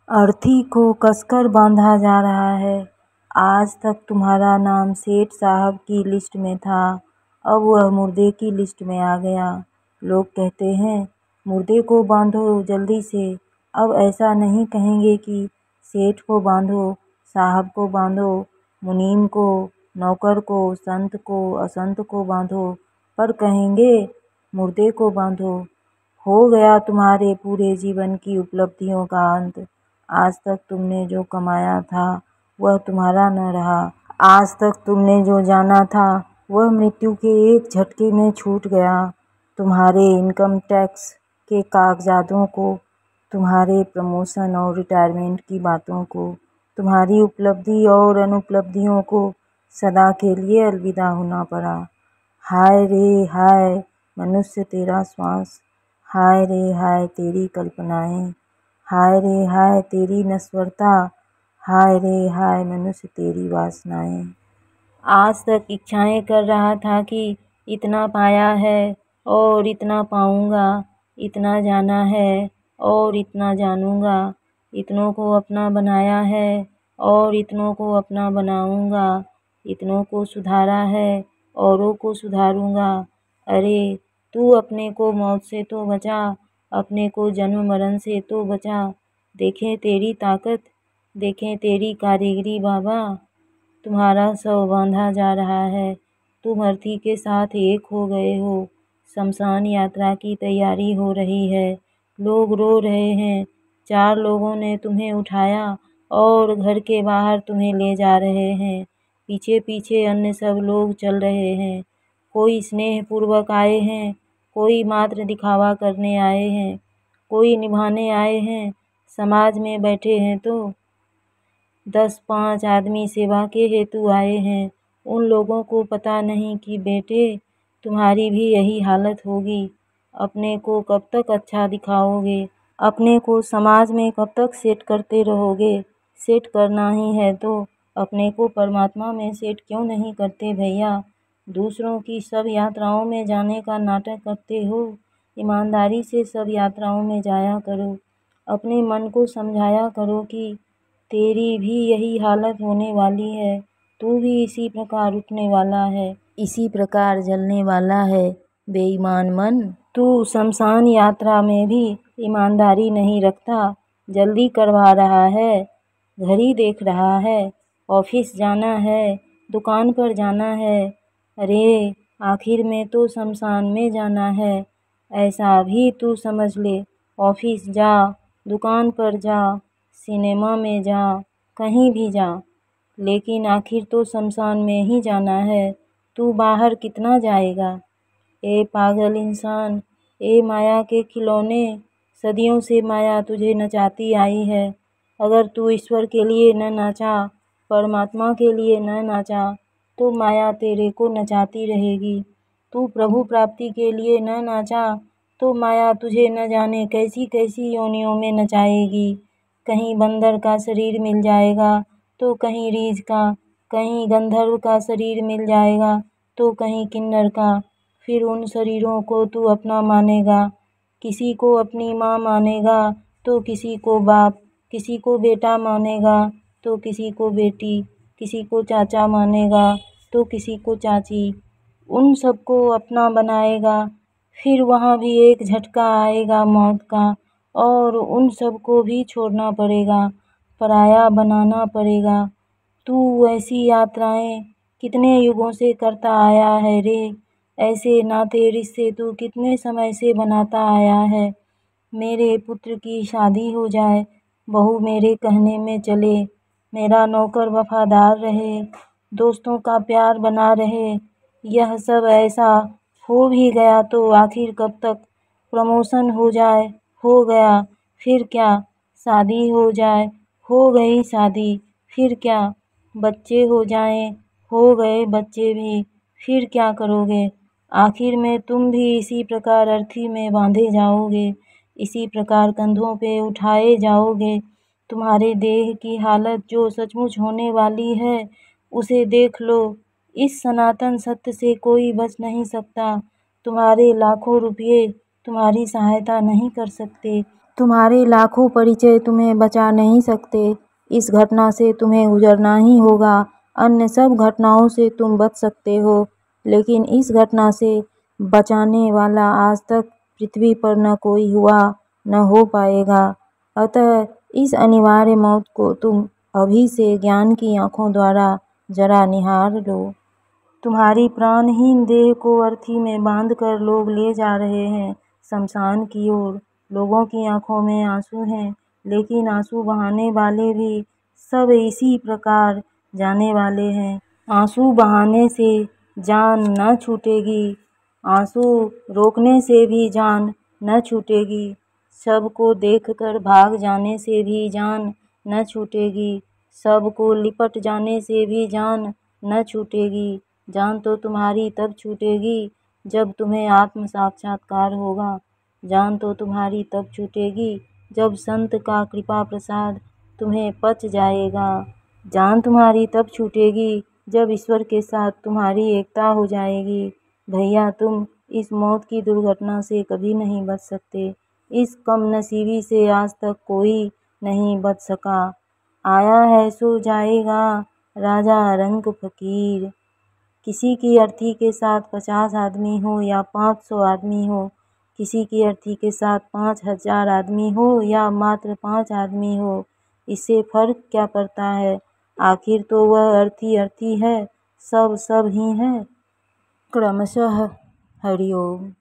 अर्थी को कसकर बांधा जा रहा है। आज तक तुम्हारा नाम सेठ साहब की लिस्ट में था, अब वह मुर्दे की लिस्ट में आ गया। लोग कहते हैं मुर्दे को बांधो जल्दी से। अब ऐसा नहीं कहेंगे कि सेठ को बांधो, साहब को बांधो, मुनीम को, नौकर को, संत को, असंत को बांधो, पर कहेंगे मुर्दे को बांधो। हो गया तुम्हारे पूरे जीवन की उपलब्धियों का अंत। आज तक तुमने जो कमाया था वह तुम्हारा न रहा। आज तक तुमने जो जाना था वह मृत्यु के एक झटके में छूट गया। तुम्हारे इनकम टैक्स के कागजातों को, तुम्हारे प्रमोशन और रिटायरमेंट की बातों को, तुम्हारी उपलब्धि और अनुपलब्धियों को सदा के लिए अलविदा होना पड़ा। हाय रे हाय मनुष्य तेरा श्वास, हाय रे हाय तेरी कल्पनाएं, हाय रे हाय तेरी नश्वरता, हाय रे हाय मनुष्य तेरी वासनाएं। आज तक इच्छाएं कर रहा था कि इतना पाया है और इतना पाऊंगा, इतना जाना है और इतना जानूंगा, इतनों को अपना बनाया है और इतनों को अपना बनाऊंगा, इतनों को सुधारा है औरों को सुधारूंगा। अरे तू अपने को मौत से तो बचा, अपने को जन्म मरण से तो बचा। देखें तेरी ताकत, देखें तेरी कारीगरी बाबा। तुम्हारा शव बांधा जा रहा है, तुम अर्थी के साथ एक हो गए हो। शमशान यात्रा की तैयारी हो रही है, लोग रो रहे हैं। 4 लोगों ने तुम्हें उठाया और घर के बाहर तुम्हें ले जा रहे हैं। पीछे पीछे अन्य सब लोग चल रहे हैं। कोई स्नेह पूर्वक आए हैं, कोई मात्र दिखावा करने आए हैं, कोई निभाने आए हैं। समाज में बैठे हैं तो 10-5 आदमी सेवा के हेतु आए हैं। उन लोगों को पता नहीं कि बेटे तुम्हारी भी यही हालत होगी। अपने को कब तक अच्छा दिखाओगे, अपने को समाज में कब तक सेट करते रहोगे। सेट करना ही है तो अपने को परमात्मा में सेट क्यों नहीं करते भैया। दूसरों की सब यात्राओं में जाने का नाटक करते हो, ईमानदारी से सब यात्राओं में जाया करो। अपने मन को समझाया करो कि तेरी भी यही हालत होने वाली है, तू भी इसी प्रकार उठने वाला है, इसी प्रकार जलने वाला है। बेईमान मन, तू शमशान यात्रा में भी ईमानदारी नहीं रखता, जल्दी करवा रहा है, घड़ी देख रहा है, ऑफिस जाना है, दुकान पर जाना है। अरे आखिर में तो शमशान में जाना है, ऐसा भी तू समझ ले। ऑफिस जा, दुकान पर जा, सिनेमा में जा, कहीं भी जा, लेकिन आखिर तो शमशान में ही जाना है। तू बाहर कितना जाएगा। ए पागल इंसान, ए माया के खिलौने, सदियों से माया तुझे नचाती आई है। अगर तू ईश्वर के लिए न नाचा, परमात्मा के लिए न नाचा, तो माया तेरे को नचाती रहेगी। तू प्रभु प्राप्ति के लिए न नाचा तो माया तुझे न जाने कैसी कैसी योनियों में नचाएगी। कहीं बंदर का शरीर मिल जाएगा तो कहीं रीछ का, कहीं गंधर्व का शरीर मिल जाएगा तो कहीं किन्नर का। फिर उन शरीरों को तू अपना मानेगा, किसी को अपनी माँ मानेगा तो किसी को बाप, किसी को बेटा मानेगा तो किसी को बेटी, किसी को चाचा मानेगा तो किसी को चाची। उन सबको अपना बनाएगा। फिर वहाँ भी एक झटका आएगा मौत का और उन सबको भी छोड़ना पड़ेगा, पराया बनाना पड़ेगा। तू ऐसी यात्राएं कितने युगों से करता आया है रे। ऐसे नाते रिश्ते तू कितने समय से बनाता आया है। मेरे पुत्र की शादी हो जाए, बहू मेरे कहने में चले, मेरा नौकर वफादार रहे, दोस्तों का प्यार बना रहे। यह सब ऐसा हो भी गया तो आखिर कब तक। प्रमोशन हो जाए, हो गया, फिर क्या। शादी हो जाए, हो गई शादी, फिर क्या। बच्चे हो जाएं, हो गए बच्चे भी, फिर क्या करोगे। आखिर में तुम भी इसी प्रकार अर्थी में बांधे जाओगे, इसी प्रकार कंधों पे उठाए जाओगे। तुम्हारे देह की हालत जो सचमुच होने वाली है उसे देख लो। इस सनातन सत्य से कोई बच नहीं सकता। तुम्हारे लाखों रुपये तुम्हारी सहायता नहीं कर सकते। तुम्हारे लाखों परिचय तुम्हें बचा नहीं सकते। इस घटना से तुम्हें गुजरना ही होगा। अन्य सब घटनाओं से तुम बच सकते हो, लेकिन इस घटना से बचाने वाला आज तक पृथ्वी पर न कोई हुआ, न हो पाएगा। अतः इस अनिवार्य मौत को तुम अभी से ज्ञान की आँखों द्वारा जरा निहार लो। तुम्हारी प्राणहीन देह को अर्थी में बांधकर लोग ले जा रहे हैं शमशान की ओर। लोगों की आंखों में आंसू हैं, लेकिन आंसू बहाने वाले भी सब इसी प्रकार जाने वाले हैं। आंसू बहाने से जान न छूटेगी, आंसू रोकने से भी जान न छूटेगी, सबको देखकर भाग जाने से भी जान न छूटेगी, सबको लिपट जाने से भी जान न छूटेगी। जान तो तुम्हारी तब छूटेगी जब तुम्हें आत्म साक्षात्कार होगा। जान तो तुम्हारी तब छूटेगी जब संत का कृपा प्रसाद तुम्हें पच जाएगा। जान तुम्हारी तब छूटेगी जब ईश्वर के साथ तुम्हारी एकता हो जाएगी। भैया, तुम इस मौत की दुर्घटना से कभी नहीं बच सकते। इस कमनसीबी से आज तक कोई नहीं बच सका। आया है सो जाएगा, राजा रंक फकीर। किसी की अर्थी के साथ 50 आदमी हो या 500 आदमी हो, किसी की अर्थी के साथ 5000 आदमी हो या मात्र 5 आदमी हो, इससे फर्क क्या पड़ता है। आखिर तो वह अर्थी अर्थी है, सब सब ही है। क्रमशः हरिओम।